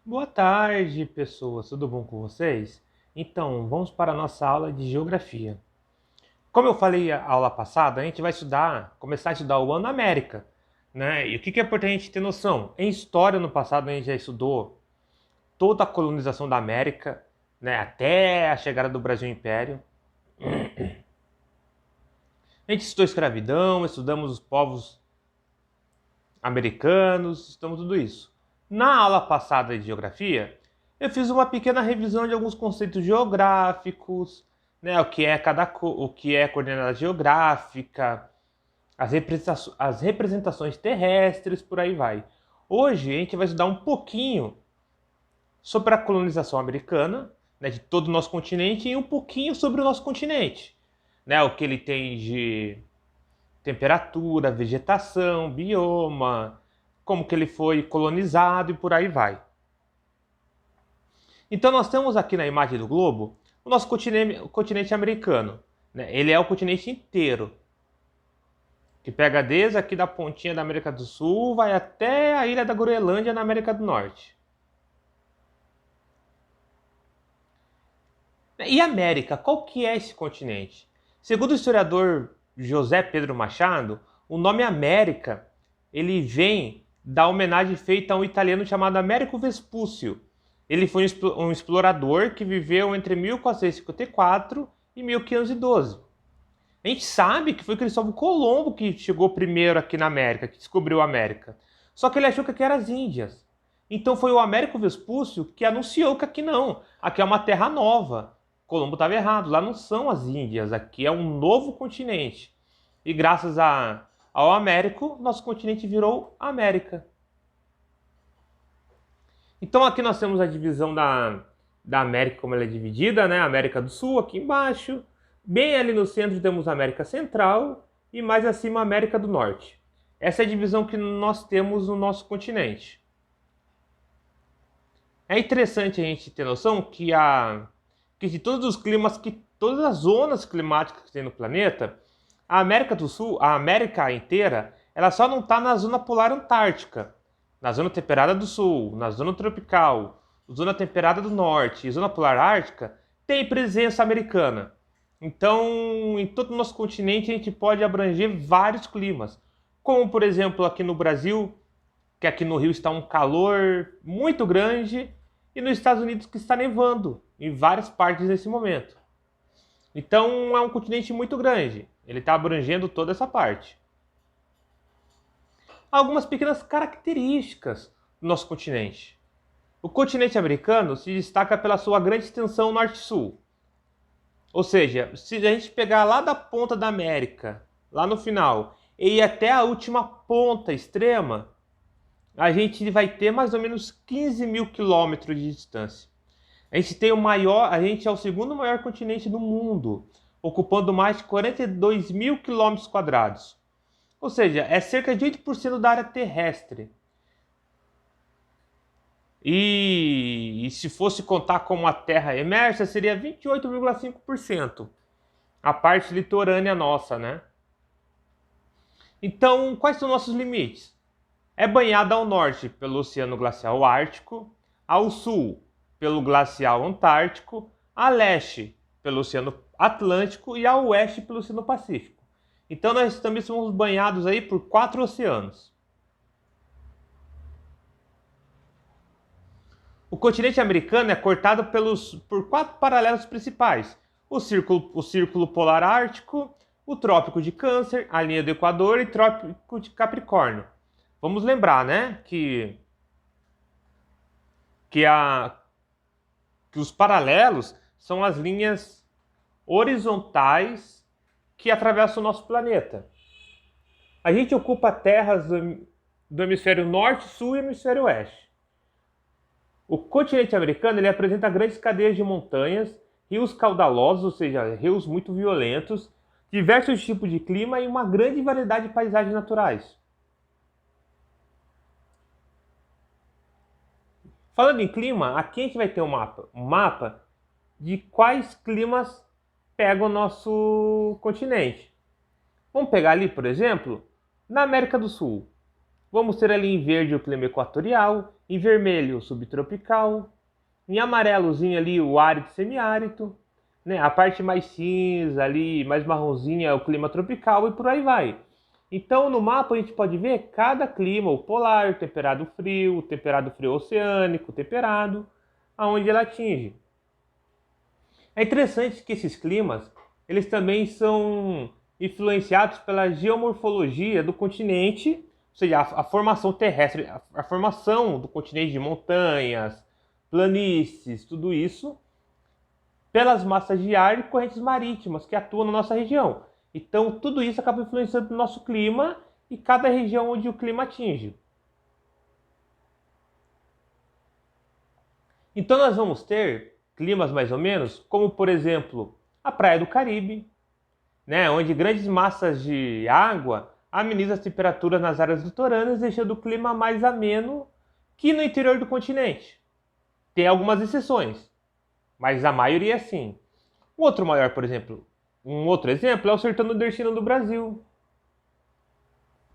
Boa tarde, pessoas. Tudo bom com vocês? Então, vamos para a nossa aula de geografia. Como eu falei a aula passada, a gente vai começar a estudar o ano América, né? E o que é importante a gente ter noção? Em história, no passado, a gente já estudou toda a colonização da América, né? Até a chegada do Brasil ao Império. A gente estudou escravidão, estudamos os povos americanos, estudamos tudo isso. Na aula passada de geografia, eu fiz uma pequena revisão de alguns conceitos geográficos, né, o que é coordenada geográfica, as representações terrestres, por aí vai. Hoje a gente vai estudar um pouquinho sobre a colonização americana, né, de todo o nosso continente e um pouquinho sobre o nosso continente, né, o que ele tem de temperatura, vegetação, bioma, como que ele foi colonizado e por aí vai. Então nós temos aqui na imagem do globo o continente americano. Né? Ele é o continente inteiro, que pega desde aqui da pontinha da América do Sul, vai até a ilha da Groenlândia na América do Norte. E América, qual que é esse continente? Segundo o historiador José Pedro Machado, o nome América ele vem da homenagem feita a um italiano chamado Américo Vespúcio. Ele foi um explorador que viveu entre 1454 e 1512. A gente sabe que foi Cristóvão Colombo que chegou primeiro aqui na América, que descobriu a América. Só que ele achou que aqui eram as Índias. Então foi o Américo Vespúcio que anunciou que aqui não, aqui é uma terra nova. Colombo estava errado, lá não são as Índias, aqui é um novo continente. E graças ao Américo, nosso continente virou América. Então aqui nós temos a divisão da América como ela é dividida, né? América do Sul aqui embaixo, bem ali no centro temos a América Central e mais acima a América do Norte. Essa é a divisão que nós temos no nosso continente. É interessante a gente ter noção que de todos os climas, que todas as zonas climáticas que tem no planeta, a América do Sul, a América inteira, ela só não está na zona polar antártica, na zona temperada do Sul, na zona tropical, zona temperada do Norte e zona polar ártica, tem presença americana. Então, em todo o nosso continente, a gente pode abranger vários climas. Como, por exemplo, aqui no Brasil, que aqui no Rio está um calor muito grande, e nos Estados Unidos que está nevando em várias partes nesse momento. Então é um continente muito grande, ele está abrangendo toda essa parte. Algumas pequenas características do nosso continente. O continente americano se destaca pela sua grande extensão norte-sul. Ou seja, se a gente pegar lá da ponta da América, lá no final, e ir até a última ponta extrema, a gente vai ter mais ou menos 15 mil quilômetros de distância. A gente é o segundo maior continente do mundo, ocupando mais de 42 mil quilômetros quadrados. Ou seja, é cerca de 8% da área terrestre. E se fosse contar como a Terra emersa, seria 28,5%. A parte litorânea nossa, né? Então, quais são nossos limites? É banhada ao norte pelo Oceano Glacial Ártico, ao sul pelo Glacial Antártico, a leste pelo Oceano Atlântico e a oeste pelo Oceano Pacífico. Então nós também somos banhados aí por 4 oceanos. O continente americano é cortado por 4 paralelos principais: o Círculo Polar Ártico, o Trópico de Câncer, a linha do Equador e o Trópico de Capricórnio. Vamos lembrar, né, que os paralelos são as linhas horizontais que atravessam o nosso planeta. A gente ocupa terras do hemisfério norte, sul e hemisfério oeste. O continente americano ele apresenta grandes cadeias de montanhas, rios caudalosos, ou seja, rios muito violentos, diversos tipos de clima e uma grande variedade de paisagens naturais. Falando em clima, aqui a gente vai ter um mapa de quais climas pegam o nosso continente. Vamos pegar ali, por exemplo, na América do Sul. Vamos ter ali em verde o clima equatorial, Em vermelho, o subtropical. Em amarelozinho ali, o árido semiárido. Né? A parte mais cinza ali, mais marronzinha, é o clima tropical e por aí vai. Então, no mapa a gente pode ver cada clima, o polar, o temperado frio oceânico, temperado, aonde ele atinge. É interessante que esses climas, eles também são influenciados pela geomorfologia do continente, ou seja, a formação terrestre, a formação do continente de montanhas, planícies, tudo isso, pelas massas de ar e correntes marítimas que atuam na nossa região. Então, tudo isso acaba influenciando o nosso clima e cada região onde o clima atinge. Então, nós vamos ter climas mais ou menos, como por exemplo, a Praia do Caribe, né, onde grandes massas de água amenizam as temperaturas nas áreas litorâneas, deixando o clima mais ameno que no interior do continente. Tem algumas exceções, mas a maioria é sim. Um outro exemplo é o sertão nordestino do Brasil,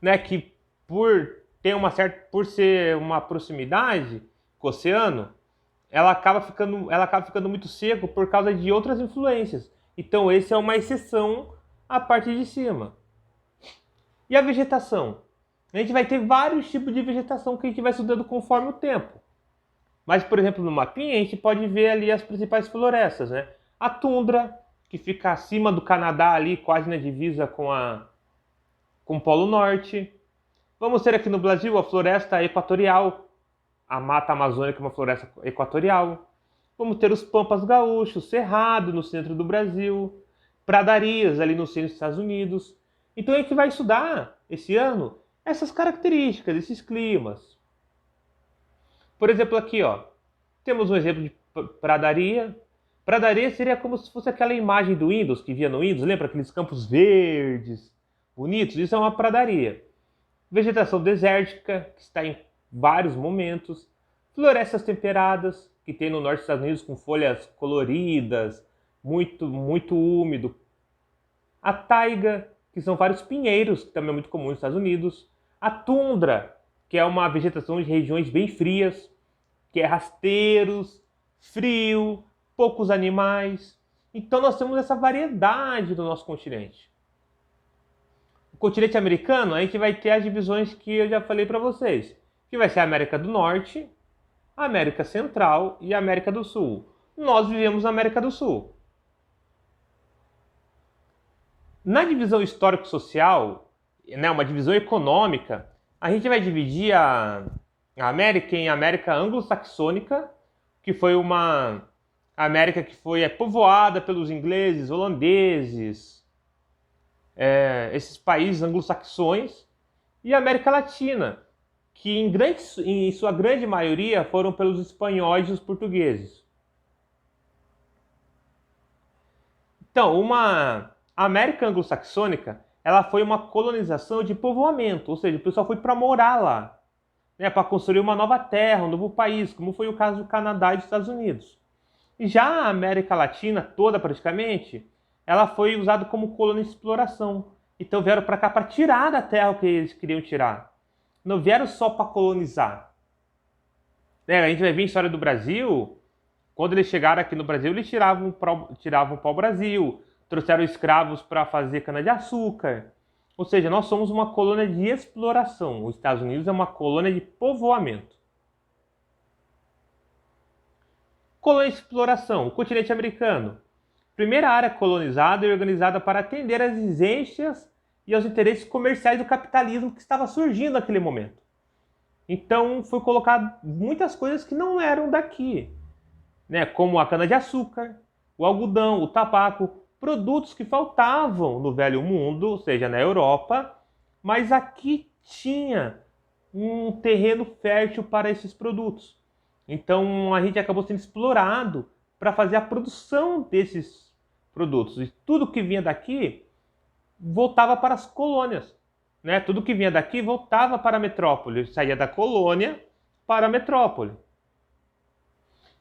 né, que por ser uma proximidade com o oceano, ela acaba ficando muito seco por causa de outras influências. Então esse é uma exceção à parte de cima. E a vegetação? A gente vai ter vários tipos de vegetação que a gente vai estudando conforme o tempo. Mas, por exemplo, no mapinha a gente pode ver ali as principais florestas, né? A tundra, que fica acima do Canadá ali, quase na divisa com o Polo Norte. Vamos ter aqui no Brasil a floresta equatorial, a Mata Amazônica é uma floresta equatorial. Vamos ter os Pampas Gaúchos, Cerrado no centro do Brasil, pradarias ali no centro dos Estados Unidos. Então a gente vai estudar esse ano essas características, esses climas. Por exemplo, aqui, ó, temos um exemplo de pradaria. Pradaria seria como se fosse aquela imagem do Windows que via no Windows, lembra aqueles campos verdes, bonitos? Isso é uma pradaria. Vegetação desértica, que está em vários momentos. Florestas temperadas, que tem no norte dos Estados Unidos com folhas coloridas, muito úmido. A taiga, que são vários pinheiros, que também é muito comum nos Estados Unidos. A tundra, que é uma vegetação de regiões bem frias, que é rasteiros, frio, poucos animais. Então nós temos essa variedade no nosso continente. O continente americano, a gente vai ter as divisões que eu já falei para vocês, que vai ser a América do Norte, a América Central e a América do Sul. Nós vivemos na América do Sul. Na divisão histórico-social, né, uma divisão econômica, a gente vai dividir a América em América anglo-saxônica, que foi uma América que foi povoada pelos ingleses, holandeses, esses países anglo-saxões, e a América Latina, que em sua grande maioria foram pelos espanhóis e os portugueses. Então, a América anglo-saxônica, ela foi uma colonização de povoamento, ou seja, o pessoal foi para morar lá, né, para construir uma nova terra, um novo país, como foi o caso do Canadá e dos Estados Unidos. E já a América Latina toda, praticamente, ela foi usada como colônia de exploração. Então vieram para cá para tirar da terra o que eles queriam tirar. Não vieram só para colonizar. A gente vai ver a história do Brasil, quando eles chegaram aqui no Brasil, eles tiravam para o Brasil, trouxeram escravos para fazer cana-de-açúcar. Ou seja, nós somos uma colônia de exploração. Os Estados Unidos é uma colônia de povoamento. Colônia de exploração, o continente americano. Primeira área colonizada e organizada para atender às exigências e aos interesses comerciais do capitalismo que estava surgindo naquele momento. Então foi colocado muitas coisas que não eram daqui, né? Como a cana-de-açúcar, o algodão, o tabaco, produtos que faltavam no Velho Mundo, ou seja, na Europa, mas aqui tinha um terreno fértil para esses produtos. Então a gente acabou sendo explorado para fazer a produção desses produtos. E tudo que vinha daqui voltava para as colônias, né? Tudo que vinha daqui voltava para a metrópole, saía da colônia para a metrópole.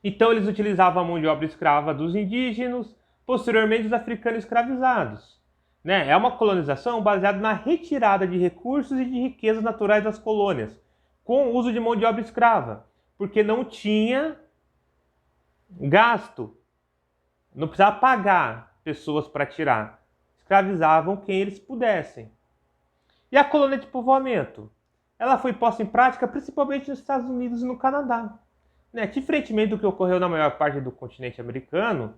Então eles utilizavam a mão de obra escrava dos indígenas, posteriormente os africanos escravizados, né? É uma colonização baseada na retirada de recursos e de riquezas naturais das colônias, com o uso de mão de obra escrava. porque não tinha gasto. Não precisava pagar pessoas para tirar. Escravizavam quem eles pudessem. E a colônia de povoamento? Ela foi posta em prática principalmente nos Estados Unidos e no Canadá. Diferentemente do que ocorreu na maior parte do continente americano,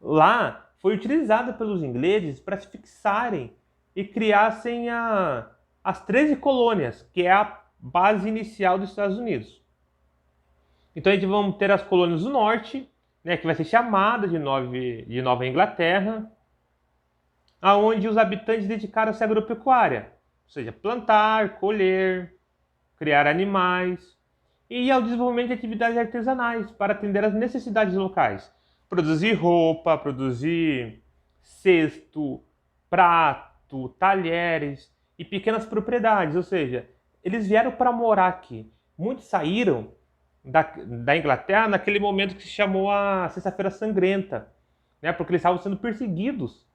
lá foi utilizada pelos ingleses para se fixarem e criassem as 13 colônias, que é a base inicial dos Estados Unidos. Então a gente vai ter as colônias do norte, que vai ser chamada de Nova Inglaterra, aonde os habitantes dedicaram-se à agropecuária, ou seja, plantar, colher, criar animais, e ao desenvolvimento de atividades artesanais para atender às necessidades locais. Produzir roupa, produzir cesto, prato, talheres e pequenas propriedades, ou seja, eles vieram para morar aqui. Muitos saíram da Inglaterra naquele momento que se chamou a Sexta-feira Sangrenta, porque eles estavam sendo perseguidos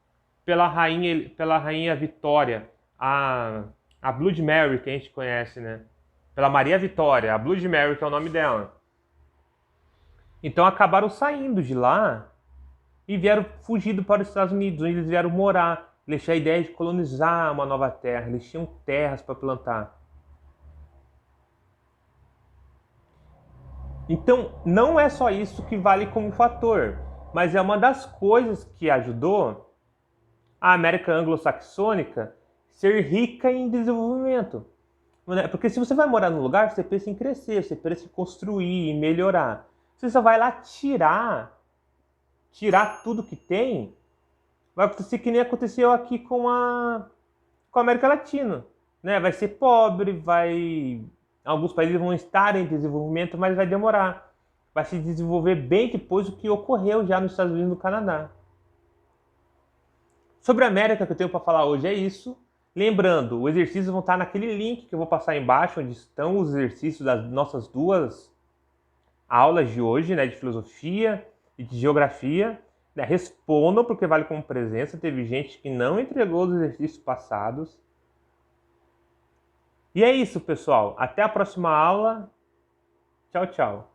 pela rainha Vitória, a Blood Mary, que a gente conhece, pela Maria Vitória, a Blood Mary, que é o nome dela. Então acabaram saindo de lá e vieram fugindo para os Estados Unidos, onde eles vieram morar. Eles tinham a ideia de colonizar uma nova terra, eles tinham terras para plantar. Então não é só isso que vale como fator, mas é uma das coisas que ajudou a América anglo-saxônica ser rica em desenvolvimento. Porque se você vai morar num lugar, você pensa em crescer, você pensa em construir, em melhorar. Você só vai lá tirar tudo que tem, vai acontecer que nem aconteceu aqui com a América Latina. Vai ser pobre, alguns países vão estar em desenvolvimento, mas vai demorar. Vai se desenvolver bem depois do que ocorreu já nos Estados Unidos e no Canadá. Sobre a América que eu tenho para falar hoje é isso. Lembrando, os exercícios vão estar naquele link que eu vou passar embaixo, onde estão os exercícios das nossas 2 aulas de hoje, de filosofia e de geografia. Respondam, porque vale como presença. Teve gente que não entregou os exercícios passados. E é isso, pessoal. Até a próxima aula. Tchau, tchau.